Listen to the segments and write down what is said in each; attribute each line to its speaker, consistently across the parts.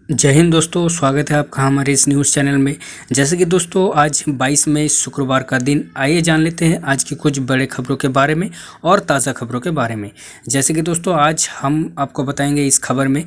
Speaker 1: जय हिंद दोस्तों, स्वागत है आपका हमारे इस न्यूज़ चैनल में। जैसे कि दोस्तों आज 22 मई शुक्रवार का दिन, आइए जान लेते हैं आज की कुछ बड़े खबरों के बारे में और ताज़ा खबरों के बारे में। जैसे कि दोस्तों आज हम आपको बताएंगे इस खबर में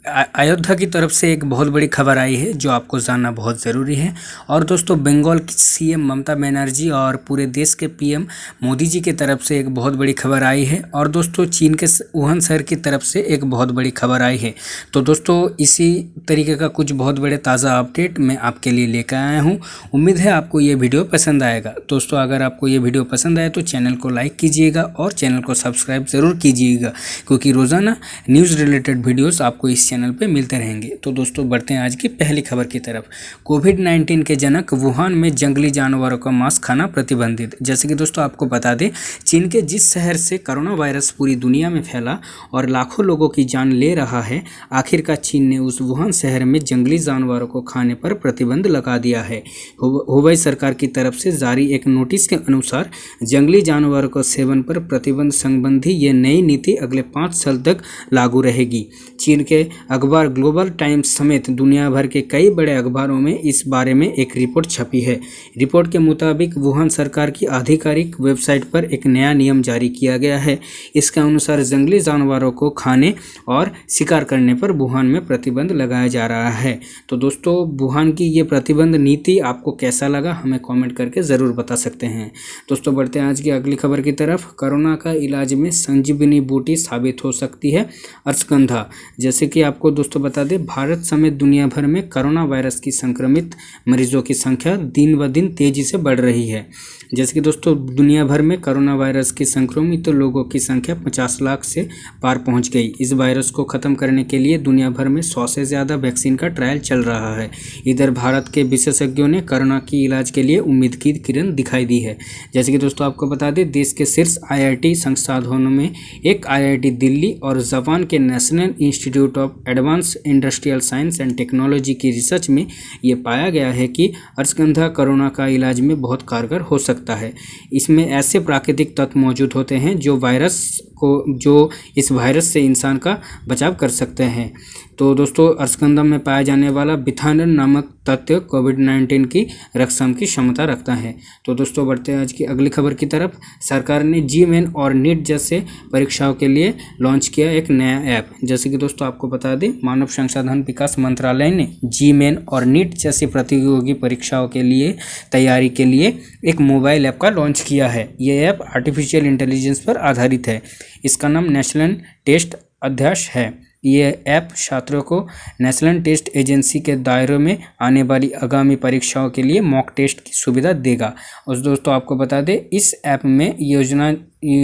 Speaker 1: अयोध्या की तरफ से एक बहुत बड़ी खबर आई है जो आपको जानना बहुत ज़रूरी है। और दोस्तों बंगाल की सीएम ममता बनर्जी और पूरे देश के पीएम मोदी जी की तरफ से एक बहुत बड़ी खबर आई है। और दोस्तों चीन के वुहान शहर की तरफ से एक बहुत बड़ी खबर आई है। तो दोस्तों इसी तरीके का कुछ बहुत बड़े ताज़ा अपडेट मैं आपके लिए लेकर आया हूँ। उम्मीद है आपको ये वीडियो पसंद आएगा। दोस्तों अगर आपको ये वीडियो पसंद आए तो चैनल को लाइक कीजिएगा और चैनल को सब्सक्राइब ज़रूर कीजिएगा, क्योंकि रोज़ाना न्यूज़ रिलेटेड वीडियोस आपको इस चैनल पे मिलते रहेंगे। तो दोस्तों बढ़ते हैं आज की पहली खबर की तरफ। कोविड-19 के जनक वुहान में जंगली जानवरों का मांस खाना प्रतिबंधित। जैसे कि दोस्तों आपको बता दें, चीन के जिस शहर से कोरोना वायरस पूरी दुनिया में फैला और लाखों लोगों की जान ले रहा है, आखिरकार चीन ने उस वुहान शहर में जंगली जानवरों को खाने पर प्रतिबंध लगा दिया है। हुबई सरकार की तरफ से जारी एक नोटिस के अनुसार जंगली जानवरों के सेवन पर प्रतिबंध संबंधी ये नई नीति अगले 5 साल तक लागू रहेगी। चीन के अखबार ग्लोबल टाइम्स समेत दुनिया भर के कई बड़े अखबारों में इस बारे में एक रिपोर्ट छपी है। रिपोर्ट के मुताबिक वुहान सरकार की आधिकारिक वेबसाइट पर एक नया नियम जारी किया गया है। इसके अनुसार जंगली जानवरों को खाने और शिकार करने पर वुहान में प्रतिबंध लगाया जा रहा है। तो दोस्तों वुहान की ये प्रतिबंध नीति आपको कैसा लगा, हमें कमेंट करके ज़रूर बता सकते हैं। दोस्तों बढ़ते हैं आज की अगली खबर की तरफ। कोरोना का इलाज में संजीवनी बूटी साबित हो सकती है अश्वगंधा। जैसे कि आपको दोस्तों बता दें, भारत समेत दुनिया भर में कोरोना वायरस की संक्रमित मरीजों की संख्या दिन ब दिन तेजी से बढ़ रही है। जैसे कि दोस्तों दुनिया भर में कोरोना वायरस के संक्रमित लोगों की संख्या 50 लाख से पार पहुंच गई। इस वायरस को ख़त्म करने के लिए दुनिया भर में 100 से ज़्यादा वैक्सीन का ट्रायल चल रहा है। इधर भारत के विशेषज्ञों ने कोरोना की इलाज के लिए उम्मीद की किरण दिखाई दी है। जैसे कि दोस्तों आपको बता दें, देश के शीर्ष IIT संस्थानों में एक IIT दिल्ली और जापान के national institute of advance industrial science and technology की रिसर्च में ये पाया गया है कि अश्वगंधा कोरोना का इलाज में बहुत कारगर हो सकता है। इसमें ऐसे प्राकृतिक तत्व मौजूद होते हैं जो इस वायरस से इंसान का बचाव कर सकते हैं। तो दोस्तों अश्वगंधा में पाया जाने वाला बिथानन नामक तत्व कोविड-19 की रोकथाम की क्षमता रखता है। तो दोस्तों बढ़ते हैं आज की अगली खबर की तरफ। सरकार ने GMAIN और नीट जैसे परीक्षाओं के लिए लॉन्च किया एक नया ऐप। जैसे कि दोस्तों आपको बता दें, मानव संसाधन विकास मंत्रालय ने GMAIN और नीट जैसी प्रतियोगी परीक्षाओं के लिए तैयारी के लिए एक मोबाइल ऐप का लॉन्च किया है। ये ऐप आर्टिफिशियल इंटेलिजेंस पर आधारित है। इसका नाम नेशनल टेस्ट अध्यक्ष है। ये ऐप छात्रों को नेशनल टेस्ट एजेंसी के दायरे में आने वाली आगामी परीक्षाओं के लिए मॉक टेस्ट की सुविधा देगा। और दोस्तों आपको बता दें, इस ऐप में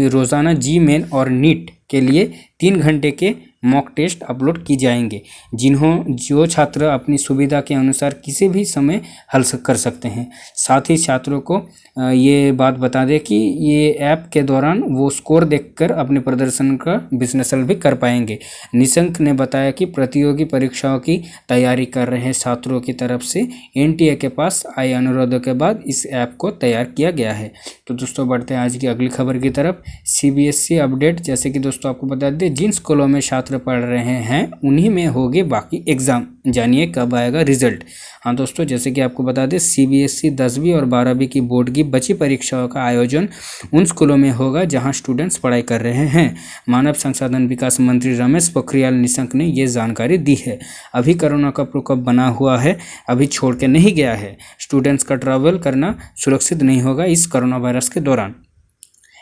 Speaker 1: रोज़ाना GMAIN और नीट के लिए 3 घंटे के मॉक टेस्ट अपलोड की जाएंगे, जो छात्र अपनी सुविधा के अनुसार किसी भी समय हल कर सकते हैं। साथ ही छात्रों को ये बात बता दें कि ये ऐप के दौरान वो स्कोर देखकर अपने प्रदर्शन का विश्लेषण भी कर पाएंगे। निशंक ने बताया कि प्रतियोगी परीक्षाओं की तैयारी कर रहे छात्रों की तरफ से NTA के पास आए अनुरोधों के बाद इस ऐप को तैयार किया गया है। तो दोस्तों बढ़ते हैं आज की अगली खबर की तरफ। CBSE update. जैसे कि दोस्तों आपको बता दें, जिन स्कूलों में छात्र पढ़ रहे हैं उन्हीं में होंगे बाकी एग्ज़ाम। जानिए कब आएगा रिजल्ट। हाँ दोस्तों, जैसे कि आपको बता दें, CBSE 10वीं और 12वीं की बोर्ड की बची परीक्षाओं का आयोजन उन स्कूलों में होगा जहां स्टूडेंट्स पढ़ाई कर रहे हैं। मानव संसाधन विकास मंत्री रमेश पोखरियाल निशंक ने ये जानकारी दी है। अभी कोरोना का प्रकोप बना हुआ है, अभी छोड़ के नहीं गया है। स्टूडेंट्स का ट्रैवल करना सुरक्षित नहीं होगा इस कोरोना वायरस के दौरान।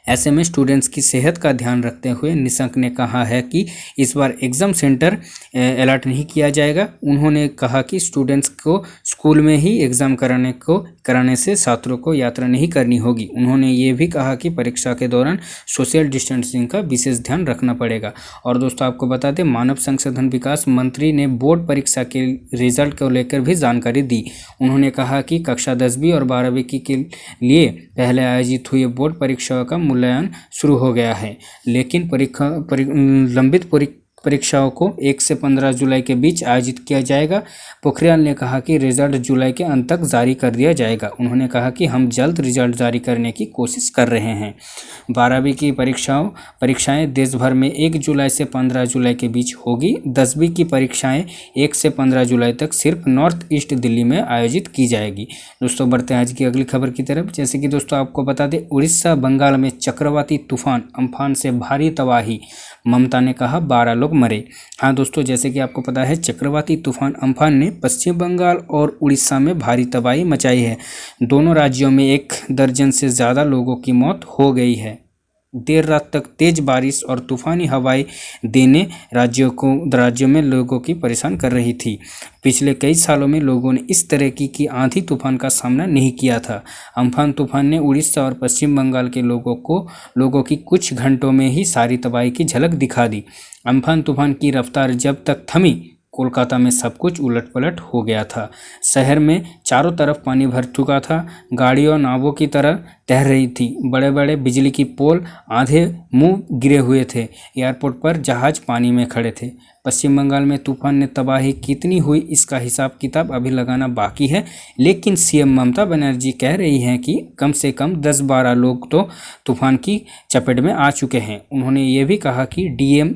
Speaker 1: ऐसे में स्टूडेंट्स की सेहत का ध्यान रखते हुए निशंक ने कहा है कि इस बार एग्ज़ाम सेंटर अलर्ट नहीं किया जाएगा। उन्होंने कहा कि स्टूडेंट्स को स्कूल में ही एग्ज़ाम कराने से छात्रों को यात्रा नहीं करनी होगी। उन्होंने ये भी कहा कि परीक्षा के दौरान सोशल डिस्टेंसिंग का विशेष ध्यान रखना पड़ेगा। और दोस्तों आपको बता दें, मानव संसाधन विकास मंत्री ने बोर्ड परीक्षा के रिजल्ट को लेकर भी जानकारी दी। उन्होंने कहा कि कक्षा 10वीं और 12वीं के लिए पहले आयोजित हुई बोर्ड परीक्षाओं का मूल्यांकन शुरू हो गया है, लेकिन लंबित परीक्षाओं को 1 से 15 जुलाई के बीच आयोजित किया जाएगा। पोखरियाल ने कहा कि रिजल्ट जुलाई के अंत तक जारी कर दिया जाएगा। उन्होंने कहा कि हम जल्द रिजल्ट जारी करने की कोशिश कर रहे हैं। 12वीं की परीक्षाएं देश भर में 1 जुलाई से 15 जुलाई के बीच होगी। 10वीं की परीक्षाएं 1 से 15 जुलाई तक सिर्फ नॉर्थ ईस्ट दिल्ली में आयोजित की जाएगी। दोस्तों बढ़ते हैं आज की अगली खबर की तरफ। जैसे कि दोस्तों आपको बता दें, उड़ीसा बंगाल में चक्रवाती तूफान अम्फान से भारी तबाही, ममता ने कहा 12 लोग मरे। हाँ दोस्तों, जैसे कि आपको पता है चक्रवाती तूफान अम्फान ने पश्चिम बंगाल और उड़ीसा में भारी तबाही मचाई है। दोनों राज्यों में 1 दर्जन से ज़्यादा लोगों की मौत हो गई है। देर रात तक तेज बारिश और तूफानी हवाएं देने राज्यों में लोगों की परेशान कर रही थी। पिछले कई सालों में लोगों ने इस तरह की आंधी तूफान का सामना नहीं किया था। अम्फान तूफान ने उड़ीसा और पश्चिम बंगाल के लोगों की कुछ घंटों में ही सारी तबाही की झलक दिखा दी। अम्फान तूफान की रफ्तार जब तक थमी, कोलकाता में सब कुछ उलटपलट हो गया था। शहर में चारों तरफ पानी भर चुका था। गाड़ियां नावों की तरह तैर रही थी। बड़े बड़े बिजली की पोल आधे मुंह गिरे हुए थे। एयरपोर्ट पर जहाज पानी में खड़े थे। पश्चिम बंगाल में तूफान ने तबाही कितनी हुई इसका हिसाब किताब अभी लगाना बाकी है, लेकिन सीएम ममता बनर्जी कह रही हैं कि कम से कम 10-12 लोग तो तूफान की चपेट में आ चुके हैं। उन्होंने ये भी कहा कि डीएम,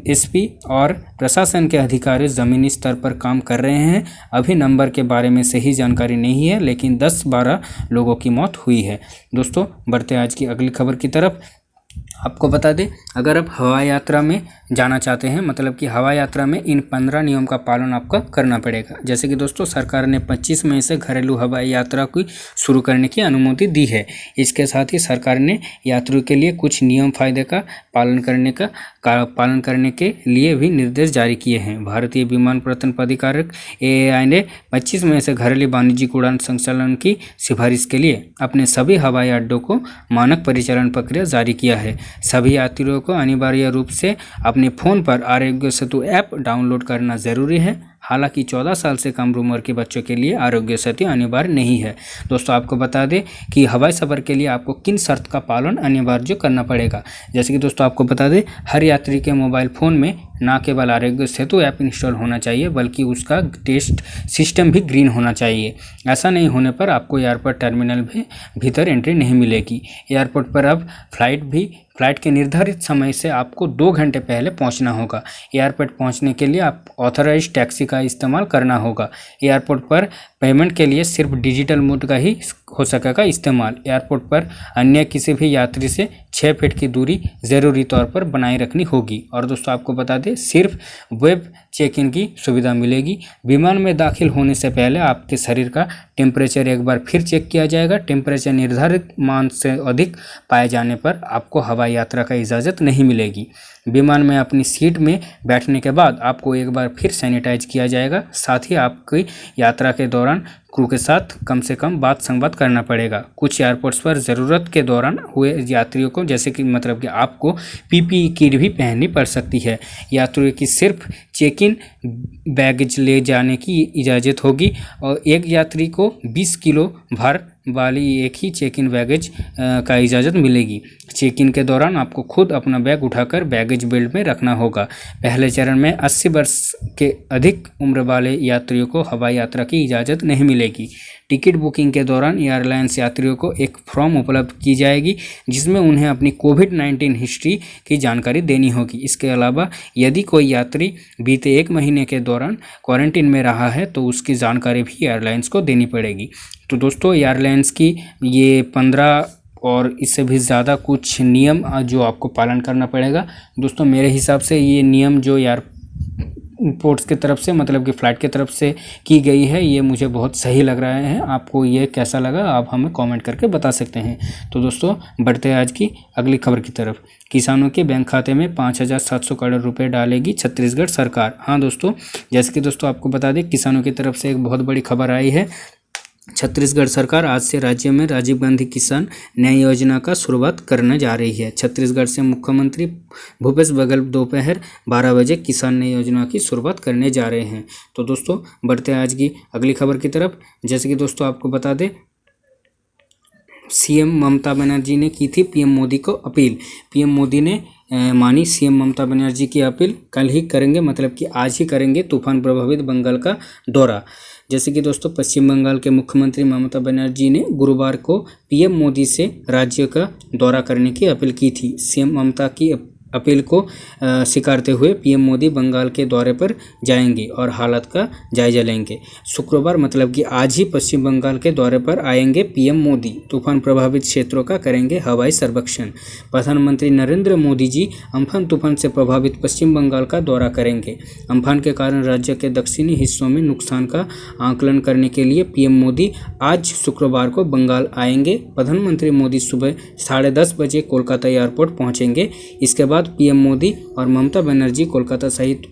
Speaker 1: एसपी और प्रशासन के अधिकारी ज़मीनी स्तर पर काम कर रहे हैं। अभी नंबर के बारे में सही जानकारी नहीं है, लेकिन 10-12 लोगों की मौत हुई है। दोस्तों बढ़ते आज की अगली खबर की तरफ। आपको बता दें, अगर आप हवाई यात्रा में जाना चाहते हैं, मतलब कि हवाई यात्रा में इन 15 नियम का पालन आपको करना पड़ेगा। जैसे कि दोस्तों सरकार ने 25 मई से घरेलू हवाई यात्रा की शुरू करने की अनुमति दी है। इसके साथ ही सरकार ने यात्रियों के लिए कुछ नियम फायदे का पालन करने के लिए भी निर्देश जारी किए हैं। भारतीय विमानपत्तन प्राधिकरण AAI ने 25 मई से घरेलू वाणिज्यिक उड़ान संचालन की सिफारिश के लिए अपने सभी हवाई अड्डों को मानक परिचालन प्रक्रिया जारी किया है। सभी यात्रियों को अनिवार्य रूप से अपने फ़ोन पर आरोग्य सेतु ऐप डाउनलोड करना ज़रूरी है। हालांकि 14 साल से कम उम्र के बच्चों के लिए आरोग्य सेतु अनिवार्य नहीं है। दोस्तों आपको बता दें कि हवाई सफ़र के लिए आपको किन शर्त का पालन अनिवार्य करना पड़ेगा। जैसे कि दोस्तों आपको बता दें, हर यात्री के मोबाइल फ़ोन में न केवल आरोग्य सेतु ऐप इंस्टॉल होना चाहिए, बल्कि उसका टेस्ट सिस्टम भी ग्रीन होना चाहिए। ऐसा नहीं होने पर आपको एयरपोर्ट टर्मिनल में भीतर एंट्री नहीं मिलेगी। एयरपोर्ट पर अब फ्लाइट के निर्धारित समय से आपको 2 घंटे पहले पहुंचना होगा। एयरपोर्ट पहुंचने के लिए आप ऑथराइज्ड टैक्सी का इस्तेमाल करना होगा। एयरपोर्ट पर पेमेंट के लिए सिर्फ डिजिटल मोड का ही हो सकेगा इस्तेमाल। एयरपोर्ट पर अन्य किसी भी यात्री से 6 फीट की दूरी ज़रूरी तौर पर बनाए रखनी होगी। और दोस्तों आपको बता दें, सिर्फ वेब चेक इन की सुविधा मिलेगी। विमान में दाखिल होने से पहले आपके शरीर का टेम्परेचर एक बार फिर चेक किया जाएगा। टेम्परेचर निर्धारित मान से अधिक पाए जाने पर आपको हवाई यात्रा का इजाज़त नहीं मिलेगी। विमान में अपनी सीट में बैठने के बाद आपको एक बार फिर सैनिटाइज किया जाएगा। साथ ही आपकी यात्रा के दौरान क्रू के साथ कम से कम बात संवाद करना पड़ेगा। कुछ एयरपोर्ट्स पर ज़रूरत के दौरान हुए यात्रियों को जैसे कि मतलब कि आपको PPE किट भी पहननी पड़ सकती है। यात्रियों की सिर्फ चेक इन बैगेज ले जाने की इजाज़त होगी और एक यात्री को 20 किलो भार वाली एक ही चेक इन बैगेज का इजाज़त मिलेगी। चेक इन के दौरान आपको खुद अपना बैग उठाकर बैगेज बेल्ट में रखना होगा। पहले चरण में 80 वर्ष के अधिक उम्र वाले यात्रियों को हवाई यात्रा की इजाज़त नहीं मिलेगी। टिकट बुकिंग के दौरान एयरलाइंस यात्रियों को एक फॉर्म उपलब्ध की जाएगी, जिसमें उन्हें अपनी कोविड-19 हिस्ट्री की जानकारी देनी होगी। इसके अलावा यदि कोई यात्री बीते 1 महीने के दौरान क्वारंटीन में रहा है तो उसकी जानकारी भी एयरलाइंस को देनी पड़ेगी। तो दोस्तों एयरलाइंस की ये 15 और इससे भी ज़्यादा कुछ नियम जो आपको पालन करना पड़ेगा। दोस्तों मेरे हिसाब से ये नियम जो एयरपोर्ट्स की तरफ से मतलब कि फ़्लाइट की तरफ से की गई है, ये मुझे बहुत सही लग रहा है। आपको ये कैसा लगा आप हमें कमेंट करके बता सकते हैं। तो दोस्तों बढ़ते हैं आज की अगली खबर की तरफ। किसानों के बैंक खाते में 5,700 करोड़ रुपए डालेगी छत्तीसगढ़ सरकार। हाँ दोस्तों, जैसे कि दोस्तों आपको बता दें, किसानों की तरफ से एक बहुत बड़ी खबर आई है। छत्तीसगढ़ सरकार आज से राज्य में राजीव गांधी किसान न्याय योजना का शुरुआत करने जा रही है। छत्तीसगढ़ से मुख्यमंत्री भूपेश बघेल दोपहर 12 बजे किसान न्याय योजना की शुरुआत करने जा रहे हैं। तो दोस्तों बढ़ते हैं आज की अगली खबर की तरफ। जैसे कि दोस्तों आपको बता दें, सीएम ममता बनर्जी ने की थी पीएम मोदी को अपील। पीएम मोदी ने मानी सीएम ममता बनर्जी की अपील, कल ही करेंगे मतलब कि आज ही करेंगे तूफान प्रभावित बंगाल का दौरा। जैसे कि दोस्तों पश्चिम बंगाल के मुख्यमंत्री ममता बनर्जी ने गुरुवार को पीएम मोदी से राज्य का दौरा करने की अपील की थी। सीएम ममता की अपील को स्वीकारते हुए पीएम मोदी बंगाल के दौरे पर जाएंगे और हालत का जायजा लेंगे। शुक्रवार मतलब कि आज ही पश्चिम बंगाल के दौरे पर आएंगे पीएम मोदी। तूफान प्रभावित क्षेत्रों का करेंगे हवाई सर्वेक्षण। प्रधानमंत्री नरेंद्र मोदी जी अम्फान तूफान से प्रभावित पश्चिम बंगाल का दौरा करेंगे। अम्फान के कारण राज्य के दक्षिणी हिस्सों में नुकसान का आकलन करने के लिए पीएम मोदी आज शुक्रवार को बंगाल आएंगे। प्रधानमंत्री मोदी सुबह 10:30 बजे कोलकाता एयरपोर्ट पहुंचेंगे। इसके बाद पीएम मोदी और ममता बनर्जी कोलकाता सहित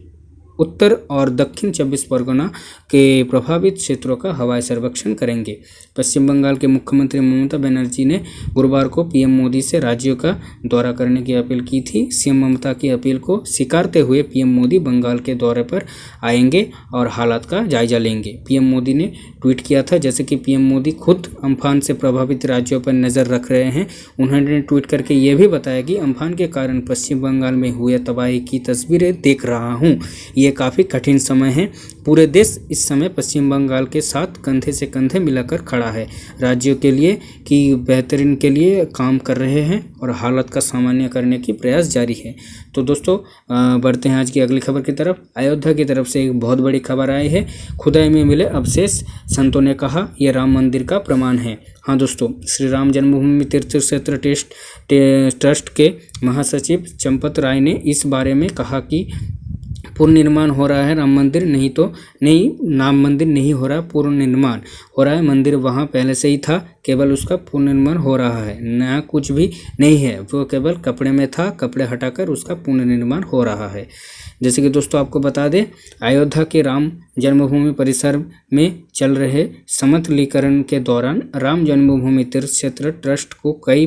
Speaker 1: उत्तर और दक्षिण 24 परगना के प्रभावित क्षेत्रों का हवाई सर्वेक्षण करेंगे। पश्चिम बंगाल के मुख्यमंत्री ममता बनर्जी ने गुरुवार को पीएम मोदी से राज्यों का दौरा करने की अपील की थी। सीएम ममता की अपील को स्वीकारते हुए पीएम मोदी बंगाल के दौरे पर आएंगे और हालात का जायजा लेंगे। पीएम मोदी ने ट्वीट किया था, जैसे कि पीएम मोदी खुद अम्फान से प्रभावित राज्यों पर नज़र रख रहे हैं। उन्होंने ट्वीट करके ये भी बताया कि अम्फान के कारण पश्चिम बंगाल में हुए तबाही की तस्वीरें देख रहा हूँ। ये काफ़ी कठिन समय है। पूरे देश इस समय पश्चिम बंगाल के साथ कंधे से कंधे मिलाकर खड़ा है। राज्यों के लिए कि बेहतरीन के लिए काम कर रहे हैं और हालत का सामान्य करने की प्रयास जारी है। तो दोस्तों बढ़ते हैं आज की अगली खबर की तरफ। अयोध्या की तरफ से एक बहुत बड़ी खबर आई है। खुदाई में मिले अवशेष, संतों ने कहा यह राम मंदिर का प्रमाण है। हाँ दोस्तों, श्री राम जन्मभूमि तीर्थ क्षेत्र ट्रस्ट के महासचिव चंपत राय ने इस बारे में कहा कि पूर्ण निर्माण हो रहा है राम मंदिर, राम मंदिर नहीं हो रहा, पूर्ण निर्माण हो रहा है। मंदिर वहाँ पहले से ही था, केवल उसका पूर्ण निर्माण हो रहा है। नया कुछ भी नहीं है, वो केवल कपड़े में था, कपड़े हटाकर उसका पूर्ण निर्माण हो रहा है। जैसे कि दोस्तों आपको बता दें, अयोध्या के राम जन्मभूमि परिसर में चल रहे समतलीकरण के दौरान राम जन्मभूमि तीर्थ क्षेत्र ट्रस्ट को कई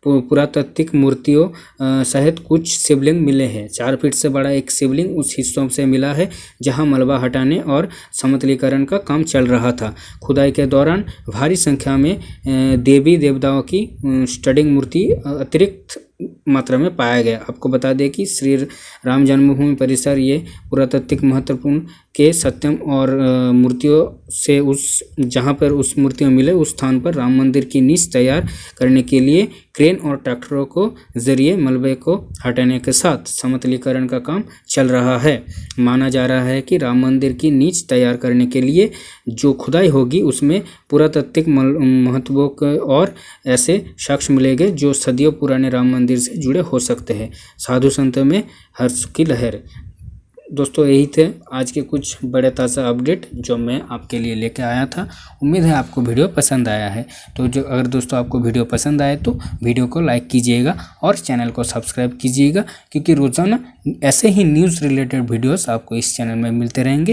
Speaker 1: पुरातात्विक मूर्तियों सहित कुछ शिवलिंग मिले हैं। 4 फीट से बड़ा एक शिवलिंग उस हिस्सों से मिला है जहां मलबा हटाने और समतलीकरण का काम चल रहा था। खुदाई के दौरान भारी संख्या में देवी देवताओं की स्टडिंग मूर्ति अतिरिक्त मात्रा में पाया गया। आपको बता दें कि श्री राम जन्मभूमि परिसर ये पुरातात्विक महत्वपूर्ण के सत्यम और मूर्तियों से जहां पर उस मूर्तियों मिले उस स्थान पर राम मंदिर की नींव तैयार करने के लिए क्रेन और ट्रैक्टरों को जरिए मलबे को हटाने के साथ समतलीकरण का काम चल रहा है। माना जा रहा है कि राम मंदिर की नींव तैयार करने के लिए जो खुदाई होगी उसमें पुरातात्विक महत्वों के और ऐसे साक्ष्य मिलेंगे जो सदियों पुराने राम मंदिर से जुड़े हो सकते हैं। साधु संतों में हर्ष की लहर। दोस्तों यही थे आज के कुछ बड़े ताज़ा अपडेट जो मैं आपके लिए लेके आया था। उम्मीद है आपको वीडियो पसंद आया है। तो अगर दोस्तों आपको वीडियो पसंद आए तो वीडियो को लाइक कीजिएगा और चैनल को सब्सक्राइब कीजिएगा, क्योंकि रोज़ाना ऐसे ही न्यूज़ रिलेटेड वीडियोस आपको इस चैनल में मिलते रहेंगे।